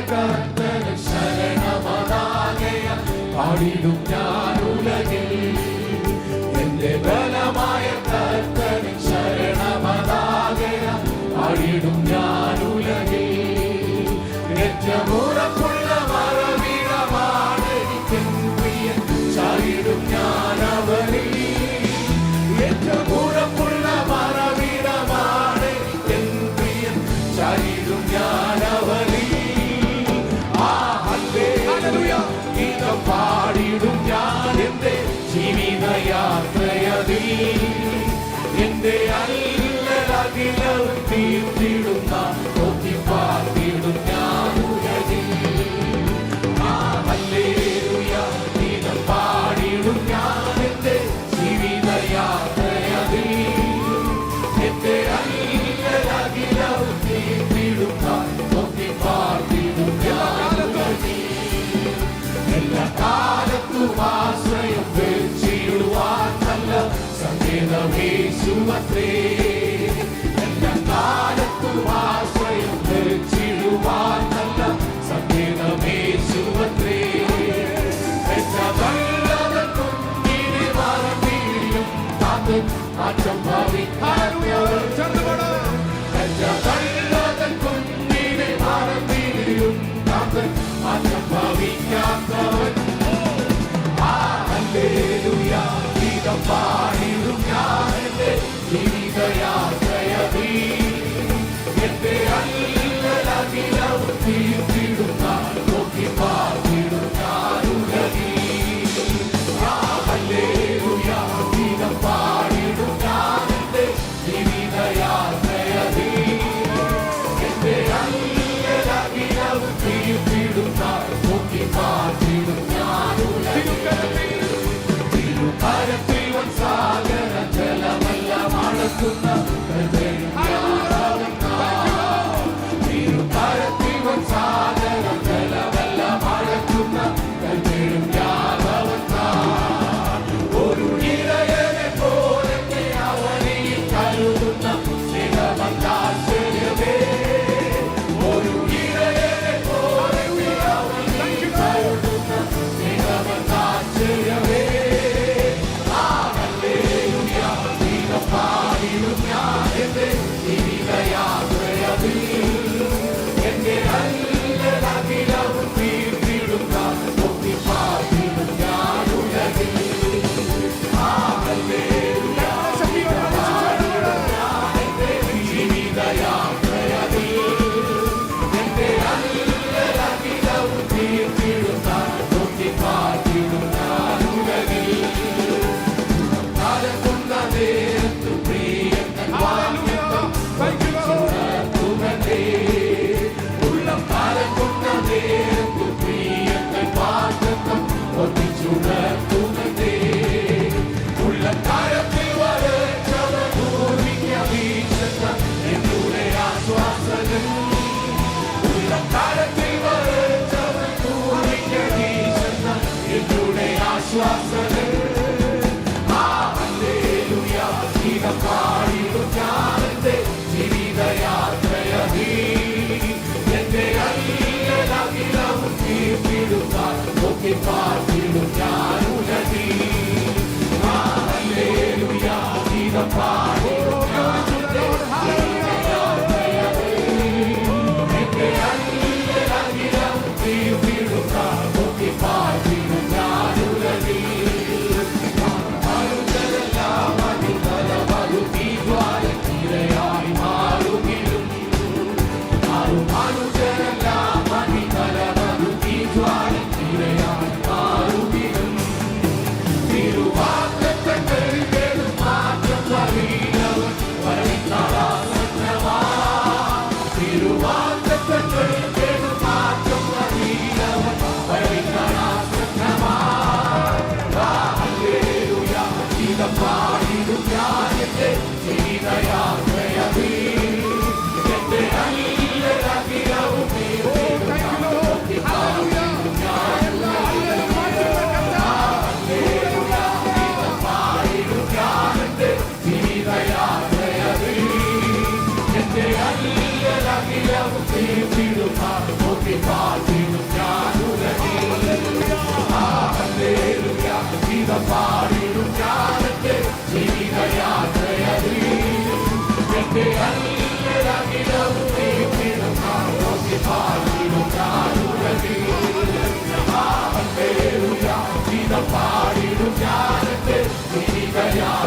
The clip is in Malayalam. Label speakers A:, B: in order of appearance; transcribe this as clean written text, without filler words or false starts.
A: കർത്തൻ ശരണമതാകയാൽ പാടിടും ഞാൻ ഉലകിൽ. എന്റെ ബലമായ കർത്തൻ ശരണമതാകയാൽ പാടിടും ഞാൻ ഉലകിൽ. ഏറ്റവും ഉറപ്പുള്ള മറവിടമാണ് എനിക്കെൻ പ്രിയൻ, ചാരിടും ഞാൻ അവനിൽ. ഏറ്റവും ഉറപ്പുള്ള മറവിടമാണ് എനിക്കെൻ പ്രിയൻ, ചാരിടും ഞാൻ അവനിൽ. ഗീതം പാടിടും ഞാൻ എന്റെ ജീവിതയാത്രയതിൽ. എന്റെ അല്ലലകിലവും തീർത്തിടുന്ന നോക്കി പാർത്തിടും ഞാൻ ഉലകിൽ. ഹല്ലേലൂയ ഗീതം പാടിടും ഞാൻ എന്റെ ജീവിതയാത്രയതിൽ. എന്റെ അല്ലലകിലവും തീർത്തിടുന്ന നോക്കി പാർത്തിടും ഞാൻ ഉലകിൽ. എല്ലാ കാലത്തും ആശ്രയം വെച്ചിടുവാൻ നല്ല സങ്കേതമേശുവത്രേ. എല്ലാ കാലത്തും ആശ്രയം വെച്ചിടുവാൻ നല്ല സങ്കേതമേശുവത്രേ. കുഞ്ഞിനെ മറന്നിലും കാത്ത് മാറ്റം ഭവിക്കാത്തവൻ. കുഞ്ഞിനെ മറന്നിലും കാത്ത് മാറ്റം ഭവിക്കാത്തവൻ. ഹല്ലേലൂയ ഗീതം പാടിടും ഞാൻ എന്റെ ജീവിതയാത്രയതിൽ. എന്റെ അല്ലലകിലവും തീർത്തിടുന്ന നോക്കി പാർത്തിടും ഞാൻ ഉലകിൽ. ഹല്ലേലൂയ ഗീതം പാടിടും ഞാൻ എന്റെ ജീവിതയാത്രയതിൽ. എന്റെ അല്ലലകിലവും തീർത്തിടുന്ന നോക്കി പാർത്തിടും ഞാൻ ഉലകിൽ. തിരുകരത്തിൽ വൻസാഗര ജലമെല്ലാം അളക്കുന്ന തിരുകരത്തിൽ വൻസാഗര ജലമെല്ലാം അളക്കുന്ന കൽപ്പയും യാദവന്താൻ. ഒരു ഇടയനെ പോലെ അവനെ കരുതുന്ന സ്നേഹമന്താശ്ചര്യമേ. ഒരു ഇടയനെ പോലെ അവനെ കരുതുന്ന സ്നേഹമന്താശ്ചര്യമേ. പാടിടും ഞാൻ എന്റെ ജീവിതയാത്രയതിൽ. എന്റെ അല്ലലകിലവും തീർത്തിടുന്ന നോക്കി പാർത്തിടും ഞാൻ ഉലകിൽ. ഹല്ലേലൂയ പാടിടും ഞാൻ എന്റെ ജീവിതയാത്രയതിൽ. എന്റെ അല്ലലകിലവും തീർത്തിടുന്ന നോക്കി പാർത്തിടും ഞാൻ ഉലകിൽ. പാടിടും ഞാൻ എന്റെ ജീവിതയാത്രയതിൽ. എന്റെ അല്ലലകിലവും തീർത്തിടുന്ന നോക്കി പാർത്തിടും ഞാൻ ഉലകിൽ. ഹല്ലേലൂയ ഗീതം പാടിടും ഞാൻ എന്റെ ജീവിതയാത്രയതിൽ. എന്റെ അല്ലലകിലവും തീർത്തിടുന്ന നോക്കി പാർത്തിടും ഞാൻ ഉലകിൽ. പാടിടും ഞാൻ എന്റെ ജീവിതയാത്രയതിൽ. എന്റെ അല്ലലകിലവും തീർത്തിടുന്ന നോക്കി പാർത്തിടും ഞാൻ ഉലകിൽ. പാടിടും ഞാൻ എന്റെ ജീവിതയാത്രയതിൽ. എന്റെ അല്ലലകിലവും അഖിലവും തീർത്തിടും നോക്കി പാർത്തിടും ഞാനുരകി ഹല്ലേലൂയ ഗീതം പാടിടും ഞാനെന്റെ ജീവിതയാത്രയതിൽ എന്റെ അഖിലവും തീർത്തിടും നോക്കി പാർത്തിടും ഞാനുരകി ഹല്ലേലൂയ ഗീതം പാടിടും ഞാനെന്റെ ജീവിതയാത്ര